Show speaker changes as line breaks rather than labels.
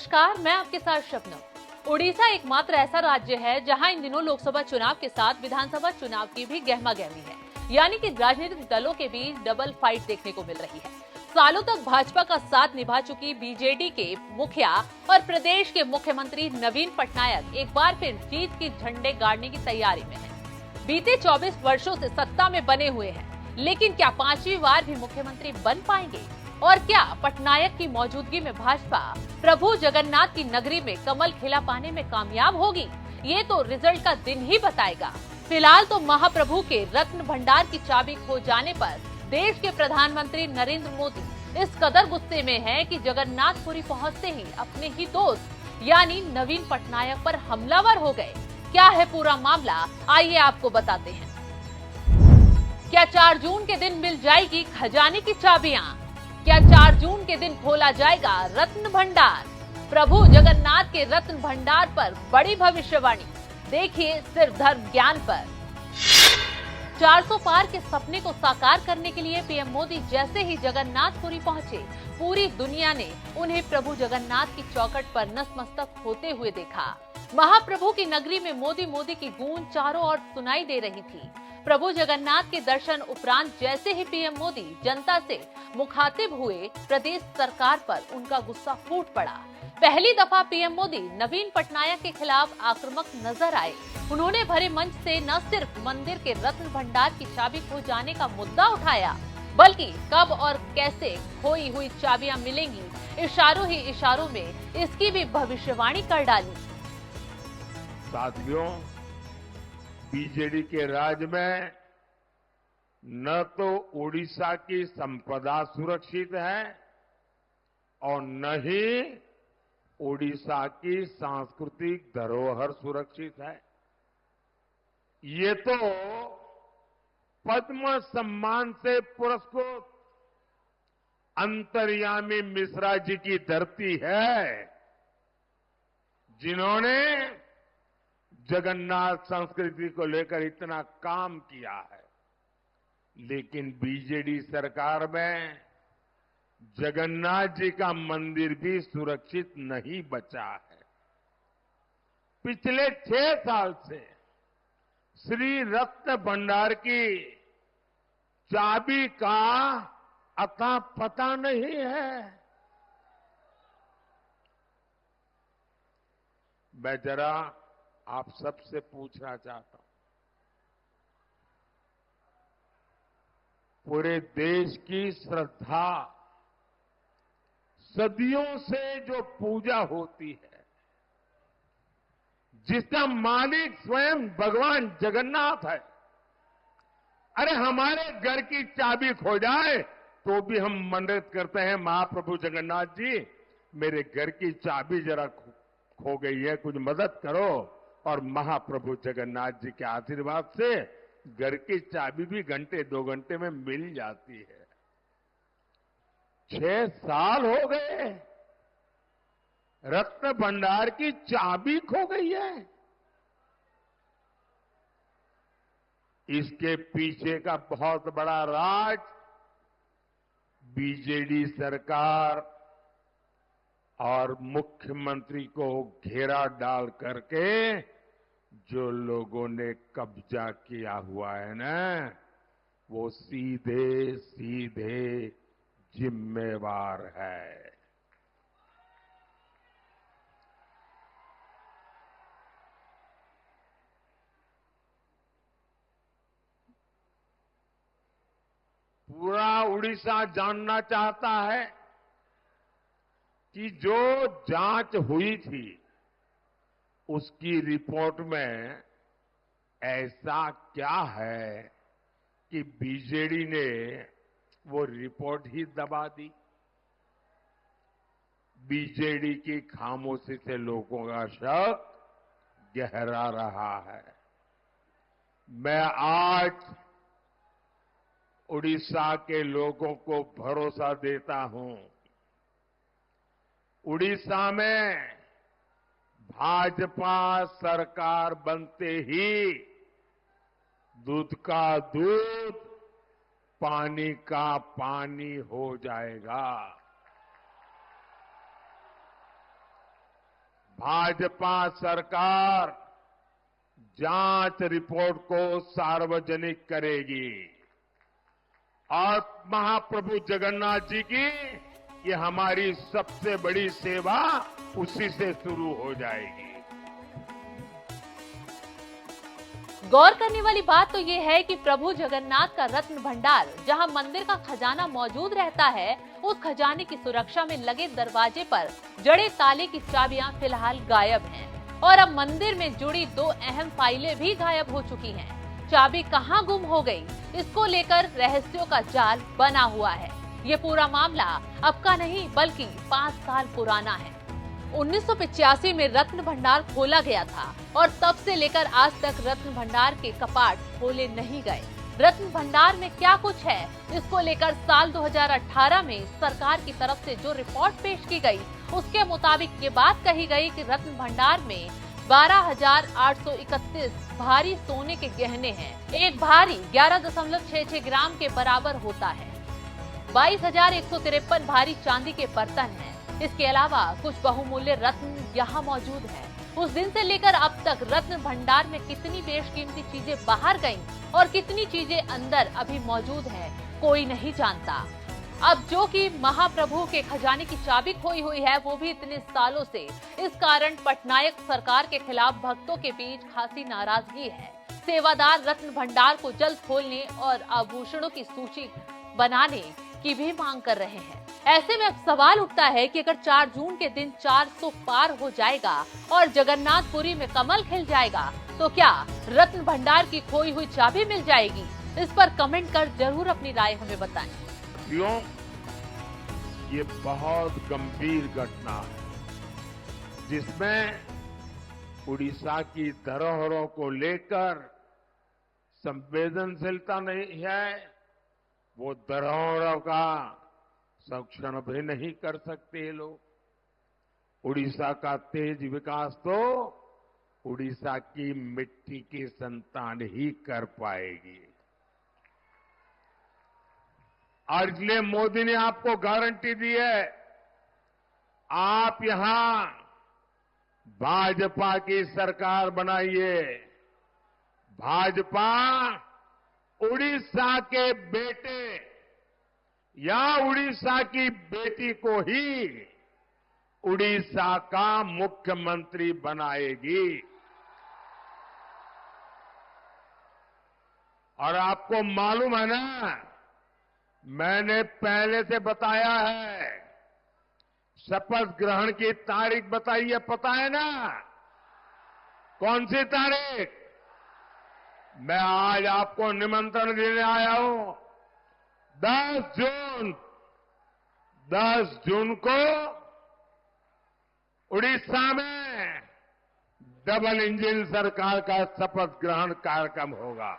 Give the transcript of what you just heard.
नमस्कार, मैं आपके साथ शबनम। उड़ीसा एकमात्र ऐसा राज्य है जहां इन दिनों लोकसभा चुनाव के साथ विधानसभा चुनाव की भी गहमागहमी है, यानी कि राजनीतिक दलों के बीच डबल फाइट देखने को मिल रही है। सालों तक भाजपा का साथ निभा चुकी बीजेडी के मुखिया और प्रदेश के मुख्यमंत्री नवीन पटनायक एक बार फिर जीत की झंडे गाड़ने की तैयारी में है। बीते 24 वर्षों से सत्ता में बने हुए हैं, लेकिन क्या पांचवी बार भी मुख्यमंत्री बन पाएंगे? और क्या पटनायक की मौजूदगी में भाजपा प्रभु जगन्नाथ की नगरी में कमल खिला पाने में कामयाब होगी? ये तो रिजल्ट का दिन ही बताएगा। फिलहाल तो महाप्रभु के रत्न भंडार की चाबी खो जाने पर देश के प्रधानमंत्री नरेंद्र मोदी इस कदर गुस्से में हैं कि जगन्नाथपुरी पहुंचते ही अपने ही दोस्त यानी नवीन पटनायक पर हमलावर हो गए। क्या है पूरा मामला, आइए आपको बताते हैं। क्या 4 जून के दिन मिल जाएगी खजाने की चाबियां? क्या 4 जून के दिन खोला जाएगा रत्न भंडार? प्रभु जगन्नाथ के रत्न भंडार पर बड़ी भविष्यवाणी, देखिए सिर्फ धर्म ज्ञान पर। 400 पार के सपने को साकार करने के लिए पीएम मोदी जैसे ही जगन्नाथपुरी पहुंचे, पूरी दुनिया ने उन्हें प्रभु जगन्नाथ की चौखट पर नतमस्तक होते हुए देखा। महाप्रभु की नगरी में मोदी मोदी की गूंज चारों ओर सुनाई दे रही थी। प्रभु जगन्नाथ के दर्शन उपरांत जैसे ही पीएम मोदी जनता से मुखातिब हुए, प्रदेश सरकार पर उनका गुस्सा फूट पड़ा। पहली दफा पीएम मोदी नवीन पटनायक के खिलाफ आक्रामक नजर आए। उन्होंने भरे मंच से न सिर्फ मंदिर के रत्न भंडार की चाबी खो जाने का मुद्दा उठाया, बल्कि कब और कैसे खोई हुई चाबियां मिलेंगी, इशारों ही इशारों में इसकी भी भविष्यवाणी कर डाली।
साथियों, बीजेडी के राज में न तो उड़ीसा की संपदा सुरक्षित है और न ही उड़ीसा की सांस्कृतिक धरोहर सुरक्षित है। ये तो पद्म सम्मान से पुरस्कृत अंतर्यामी मिश्रा जी की धरती है, जिन्होंने जगन्नाथ संस्कृति को लेकर इतना काम किया है। लेकिन बीजेडी सरकार में जगन्नाथ जी का मंदिर भी सुरक्षित नहीं बचा है। पिछले 6 साल से श्री रत्न भंडार की चाबी का अता पता नहीं है। मैं जरा आप सबसे पूछना चाहता हूं, पूरे देश की श्रद्धा, सदियों से जो पूजा होती है, जिसका मालिक स्वयं भगवान जगन्नाथ है, अरे हमारे घर की चाबी खो जाए तो भी हम मन्नत करते हैं, महाप्रभु जगन्नाथ जी मेरे घर की चाबी जरा खो गई है, कुछ मदद करो। और महाप्रभु जगन्नाथ जी के आशीर्वाद से घर की चाबी भी घंटे 2 घंटे में मिल जाती है। 6 साल हो गए, रत्न भंडार की चाबी खो गई है। इसके पीछे का बहुत बड़ा राज बीजेडी सरकार और मुख्यमंत्री को घेरा डाल करके जो लोगों ने कब्जा किया हुआ है ना, वो सीधे सीधे जिम्मेवार है। पूरा उड़ीसा जानना चाहता है कि जो जांच हुई थी उसकी रिपोर्ट में ऐसा क्या है कि बीजेडी ने वो रिपोर्ट ही दबा दी। बीजेडी की खामोशी से लोगों का शक गहरा रहा है। मैं आज उड़ीसा के लोगों को भरोसा देता हूं, उड़ीसा में भाजपा सरकार बनते ही दूध का दूध, पानी का पानी हो जाएगा। भाजपा सरकार जांच रिपोर्ट को सार्वजनिक करेगी और महाप्रभु जगन्नाथ जी की ये हमारी सबसे बड़ी सेवा उसी से शुरू हो जाएगी।
गौर करने वाली बात तो ये है कि प्रभु जगन्नाथ का रत्न भंडार, जहां मंदिर का खजाना मौजूद रहता है, उस खजाने की सुरक्षा में लगे दरवाजे पर जड़े ताले की चाबियां फिलहाल गायब हैं और अब मंदिर में जुड़ी 2 अहम फाइलें भी गायब हो चुकी हैं। चाबी कहां गुम हो गई, इसको लेकर रहस्यों का जाल बना हुआ है। ये पूरा मामला अब का नहीं बल्कि 5 साल पुराना है। 1985 में रत्न भंडार खोला गया था और तब से लेकर आज तक रत्न भंडार के कपाट खोले नहीं गए। रत्न भंडार में क्या कुछ है, इसको लेकर साल 2018 में सरकार की तरफ से जो रिपोर्ट पेश की गई, उसके मुताबिक ये बात कही गई कि रत्न भंडार में 12,831 भारी सोने के गहने हैं। एक भारी 11.66 ग्राम के बराबर होता है। 22,153 भारी चांदी के बर्तन हैं। इसके अलावा कुछ बहुमूल्य रत्न यहाँ मौजूद हैं। उस दिन से लेकर अब तक रत्न भंडार में कितनी बेशकीमती चीजें बाहर गईं और कितनी चीजें अंदर अभी मौजूद हैं, कोई नहीं जानता। अब जो कि महाप्रभु के खजाने की चाबी खोई हुई है, वो भी इतने सालों से। इस कारण पटनायक सरकार के खिलाफ भक्तों के बीच खासी नाराजगी है। सेवादार रत्न भंडार को जल्द खोलने और आभूषणों की सूची बनाने की भी मांग कर रहे हैं। ऐसे में अब सवाल उठता है कि अगर 4 जून के दिन 400 पार हो जाएगा और जगन्नाथपुरी में कमल खिल जाएगा, तो क्या रत्न भंडार की खोई हुई चाबी मिल जाएगी? इस पर कमेंट कर जरूर अपनी राय हमें बताएं।
क्यों? ये बहुत गंभीर घटना है जिसमें उड़ीसा की धरोहरों को लेकर संवेदनशीलता नहीं है। वो धरोहरों का संरक्षण भी नहीं कर सकते ये लोग। उड़ीसा का तेज विकास तो उड़ीसा की मिट्टी की संतान ही कर पाएगी। और इसलिए मोदी ने आपको गारंटी दी है, आप यहां भाजपा की सरकार बनाइए। भाजपा उड़ीसा के बेटे या उड़ीसा की बेटी को ही उड़ीसा का मुख्यमंत्री बनाएगी। और आपको मालूम है ना, मैंने पहले से बताया है, शपथ ग्रहण की तारीख बताई है, पता है ना? कौन सी तारीख? मैं आज आपको निमंत्रण देने आया हूं। 10 जून को उड़ीसा में डबल इंजन सरकार का शपथ ग्रहण कार्यक्रम होगा।